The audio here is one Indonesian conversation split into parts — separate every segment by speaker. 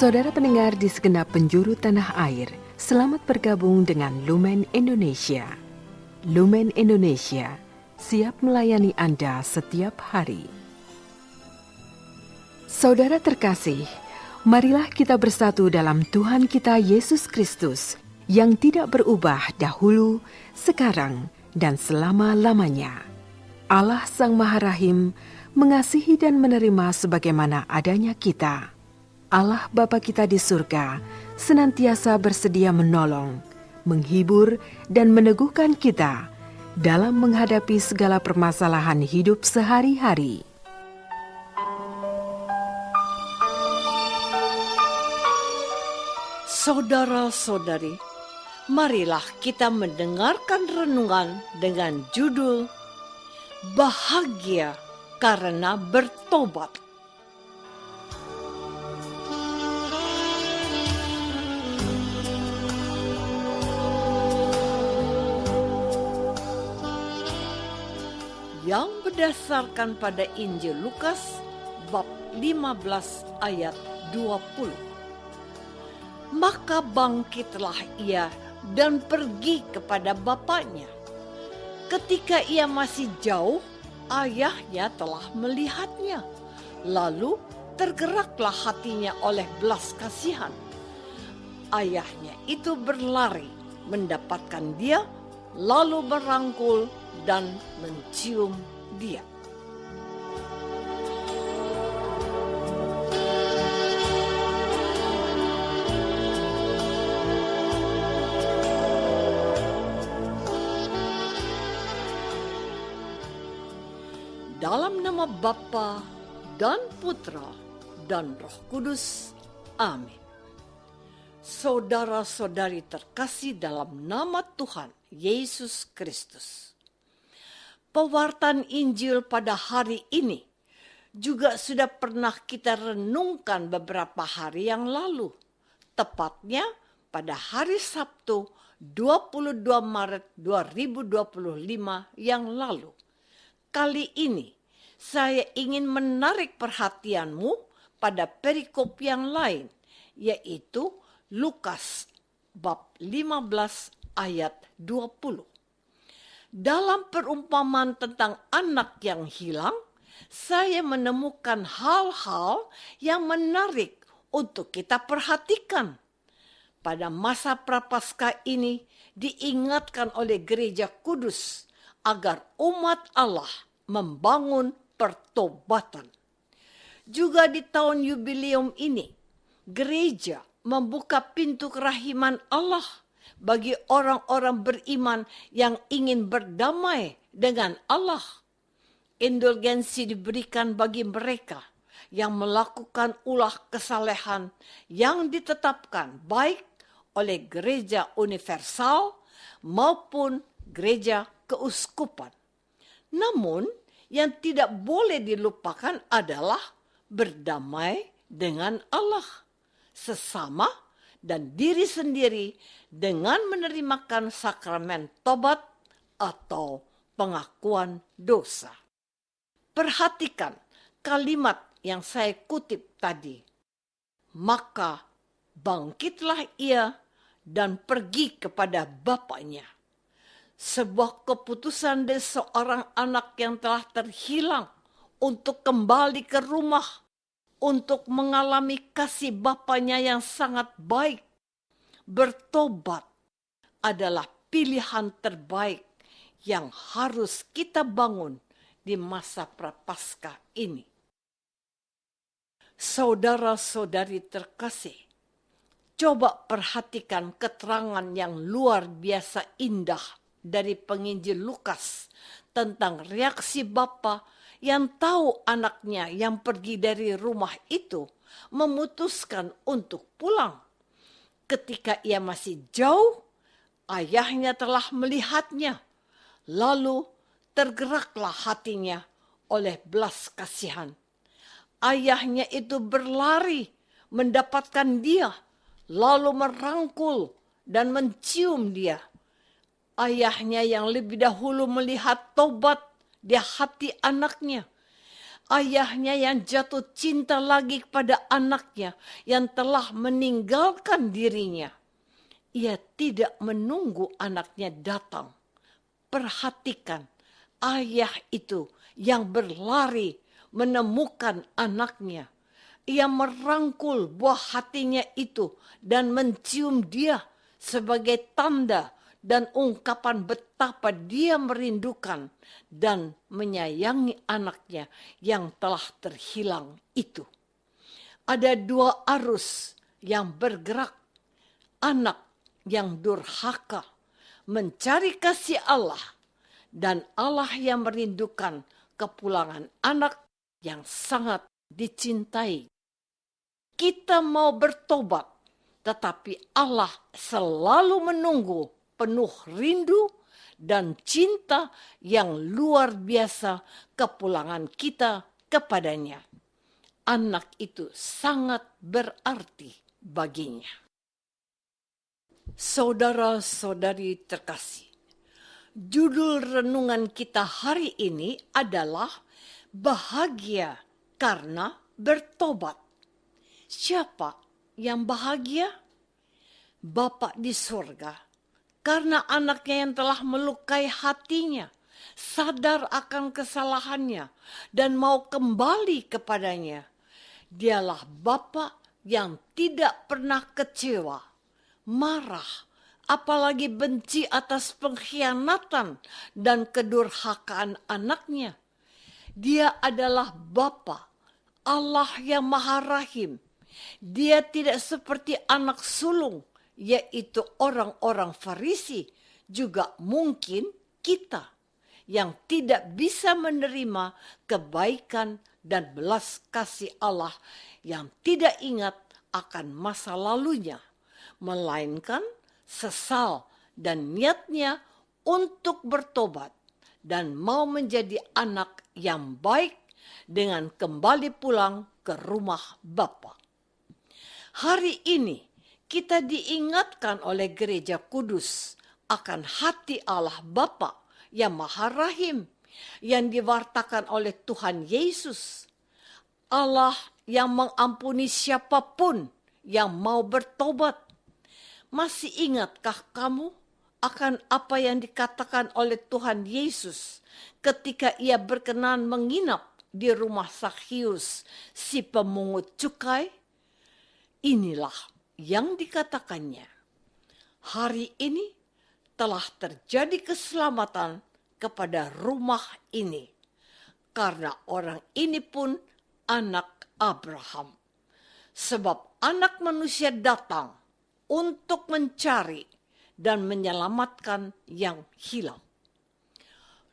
Speaker 1: Saudara pendengar di segenap penjuru tanah air, selamat bergabung dengan Lumen Indonesia. Lumen Indonesia siap melayani Anda setiap hari. Saudara terkasih, marilah kita bersatu dalam Tuhan kita Yesus Kristus yang tidak berubah dahulu, sekarang, dan selama-lamanya. Allah Sang Maha Rahim mengasihi dan menerima sebagaimana adanya kita. Allah Bapa kita di surga senantiasa bersedia menolong, menghibur, dan meneguhkan kita dalam menghadapi segala permasalahan hidup sehari-hari.
Speaker 2: Saudara-saudari, marilah kita mendengarkan renungan dengan judul Bahagia karena Bertobat. Yang berdasarkan pada Injil Lukas bab 15 ayat 20. Maka bangkitlah ia dan pergi kepada bapaknya. Ketika ia masih jauh, ayahnya telah melihatnya. Lalu tergeraklah hatinya oleh belas kasihan. Ayahnya itu berlari mendapatkan dia, lalu merangkul dan mencium dia. Dalam nama Bapa dan Putra dan Roh Kudus. Amin. Saudara-saudari terkasih dalam nama Tuhan Yesus Kristus. Pewartaan Injil pada hari ini juga sudah pernah kita renungkan beberapa hari yang lalu. Tepatnya pada hari Sabtu 22 Maret 2025 yang lalu. Kali ini saya ingin menarik perhatianmu pada perikop yang lain, yaitu Lukas bab 15 ayat 20. Dalam perumpamaan tentang anak yang hilang, saya menemukan hal-hal yang menarik untuk kita perhatikan. Pada masa Prapaskah ini diingatkan oleh Gereja Kudus agar umat Allah membangun pertobatan. Juga di tahun jubileum ini, gereja membuka pintu kerahiman Allah bagi orang-orang beriman yang ingin berdamai dengan Allah. Indulgensi diberikan bagi mereka yang melakukan ulah kesalehan yang ditetapkan baik oleh gereja universal maupun gereja keuskupan. Namun, yang tidak boleh dilupakan adalah berdamai dengan Allah, sesama, dan diri sendiri dengan menerimakan sakramen tobat atau pengakuan dosa. Perhatikan kalimat yang saya kutip tadi. Maka bangkitlah ia dan pergi kepada bapaknya. Sebuah keputusan dari seorang anak yang telah terhilang untuk kembali ke rumah, untuk mengalami kasih bapaknya yang sangat baik. Bertobat adalah pilihan terbaik yang harus kita bangun di masa Prapaskah ini. Saudara-saudari terkasih, coba perhatikan keterangan yang luar biasa indah dari penginjil Lukas tentang reaksi bapa yang tahu anaknya yang pergi dari rumah itu memutuskan untuk pulang. Ketika ia masih jauh, ayahnya telah melihatnya. Lalu tergeraklah hatinya oleh belas kasihan. Ayahnya itu berlari mendapatkan dia, lalu merangkul dan mencium dia. Ayahnya yang lebih dahulu melihat tobat di hati anaknya. ayahnya yang jatuh cinta lagi kepada anaknya yang telah meninggalkan dirinya. Ia tidak menunggu anaknya datang. Perhatikan, ayah itu yang berlari menemukan anaknya. Ia merangkul buah hatinya itu dan mencium dia sebagai tanda dan ungkapan betapa dia merindukan dan menyayangi anaknya yang telah terhilang itu. Ada dua arus yang bergerak. Anak yang durhaka mencari kasih Allah dan Allah yang merindukan kepulangan anak yang sangat dicintai. Kita mau bertobat, tetapi Allah selalu menunggu penuh rindu dan cinta yang luar biasa kepulangan kita kepadanya. Anak itu sangat berarti baginya. Saudara-saudari terkasih, judul renungan kita hari ini adalah bahagia karena bertobat. Siapa yang bahagia? Bapa di surga, karena anaknya yang telah melukai hatinya, sadar akan kesalahannya, dan mau kembali kepadanya. Dialah Bapa yang tidak pernah kecewa, marah, apalagi benci atas pengkhianatan dan kedurhakaan anaknya. Dia adalah Bapa, Allah yang Maha Rahim. Dia tidak seperti anak sulung, yaitu orang-orang Farisi, juga mungkin kita yang tidak bisa menerima kebaikan dan belas kasih Allah, yang tidak ingat akan masa lalunya, melainkan sesal dan niatnya untuk bertobat dan mau menjadi anak yang baik dengan kembali pulang ke rumah Bapa. Hari ini kita diingatkan oleh Gereja Kudus akan hati Allah Bapa yang Maha Rahim yang diwartakan oleh Tuhan Yesus. Allah yang mengampuni siapapun yang mau bertobat. Masih ingatkah kamu akan apa yang dikatakan oleh Tuhan Yesus ketika ia berkenan menginap di rumah Zakheus, si pemungut cukai? Inilah yang dikatakannya. Hari ini telah terjadi keselamatan kepada rumah ini, karena orang ini pun anak Abraham. Sebab anak manusia datang untuk mencari dan menyelamatkan yang hilang.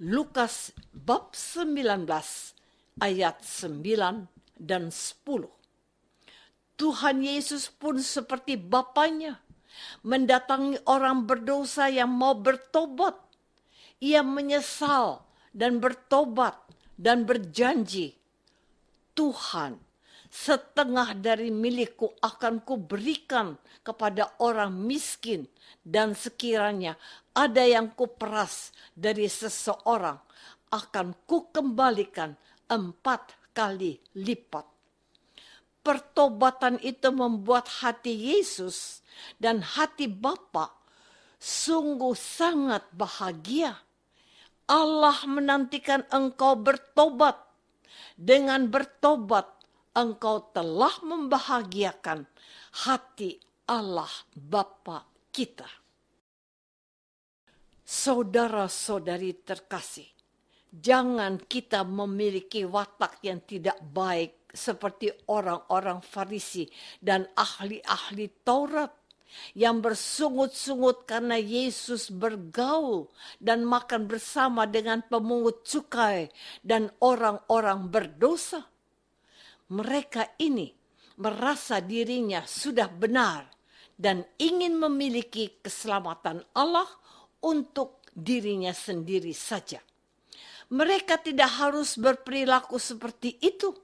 Speaker 2: Lukas bab 19 ayat 9 dan 10. Tuhan Yesus pun seperti Bapanya, mendatangi orang berdosa yang mau bertobat. Ia menyesal dan bertobat dan berjanji, Tuhan, setengah dari milikku akan kuberikan kepada orang miskin, dan sekiranya ada yang kuperas dari seseorang, akan kukembalikan 4 kali lipat. Pertobatan itu membuat hati Yesus dan hati Bapa sungguh sangat bahagia. Allah menantikan engkau bertobat. Dengan bertobat, engkau telah membahagiakan hati Allah Bapa kita. Saudara-saudari terkasih, jangan kita memiliki watak yang tidak baik seperti orang-orang Farisi dan ahli-ahli Taurat yang bersungut-sungut karena Yesus bergaul dan makan bersama dengan pemungut cukai dan orang-orang berdosa. Mereka ini merasa dirinya sudah benar dan ingin memiliki keselamatan Allah untuk dirinya sendiri saja. Mereka tidak harus berperilaku seperti itu,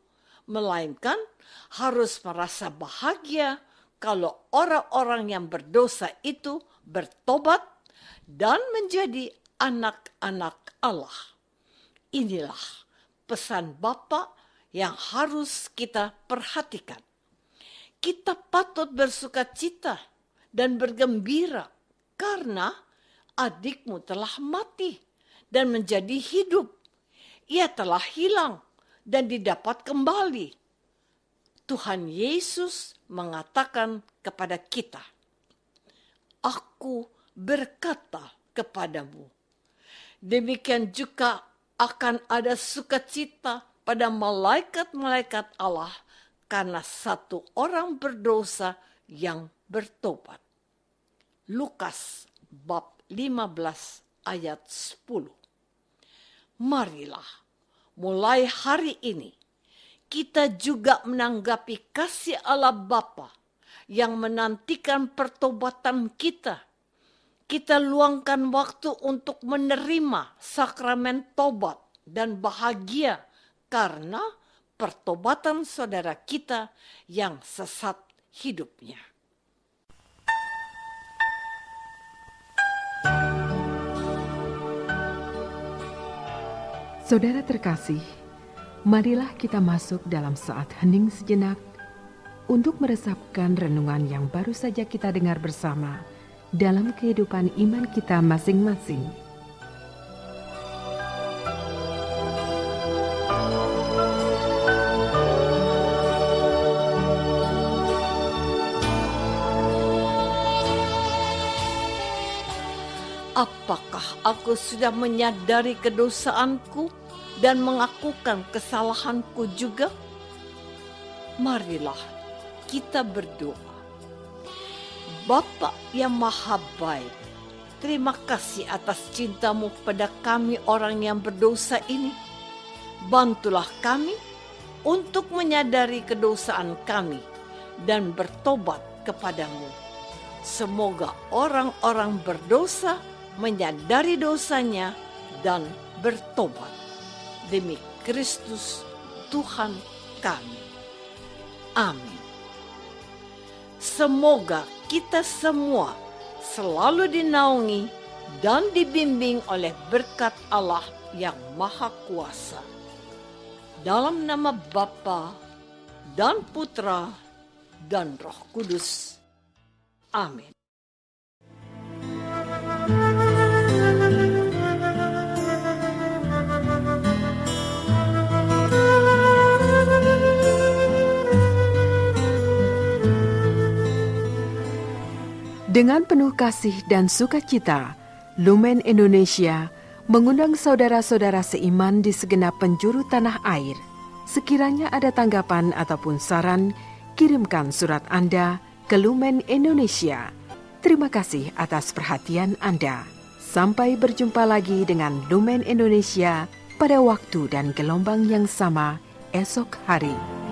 Speaker 2: melainkan harus merasa bahagia kalau orang-orang yang berdosa itu bertobat dan menjadi anak-anak Allah. Inilah pesan Bapa yang harus kita perhatikan. Kita patut bersukacita dan bergembira karena adikmu telah mati dan menjadi hidup. Ia telah hilang dan didapat kembali. Tuhan Yesus mengatakan kepada kita, "Aku berkata kepadamu." Demikian juga akan ada sukacita pada malaikat-malaikat Allah karena satu orang berdosa yang bertobat. Lukas bab 15 ayat 10. Marilah mulai hari ini kita juga menanggapi kasih Allah Bapa yang menantikan pertobatan kita. Kita luangkan waktu untuk menerima sakramen tobat dan bahagia karena pertobatan saudara kita yang sesat hidupnya.
Speaker 1: Saudara terkasih, marilah kita masuk dalam saat hening sejenak untuk meresapkan renungan yang baru saja kita dengar bersama dalam kehidupan iman kita masing-masing.
Speaker 2: Apakah aku sudah menyadari kedosaanku dan mengakukan kesalahanku juga? Marilah kita berdoa. Bapa yang maha baik, terima kasih atas cintamu pada kami orang yang berdosa ini. Bantulah kami untuk menyadari kedosaan kami dan bertobat kepadamu. Semoga orang-orang berdosa menyadari dosanya dan bertobat. Demi Kristus Tuhan kami. Amin. Semoga kita semua selalu dinaungi dan dibimbing oleh berkat Allah yang Maha Kuasa. Dalam nama Bapa dan Putra dan Roh Kudus. Amin.
Speaker 1: Dengan penuh kasih dan sukacita, Lumen Indonesia mengundang saudara-saudara seiman di segenap penjuru tanah air. Sekiranya ada tanggapan ataupun saran, kirimkan surat Anda ke Lumen Indonesia. Terima kasih atas perhatian Anda. Sampai berjumpa lagi dengan Lumen Indonesia pada waktu dan gelombang yang sama esok hari.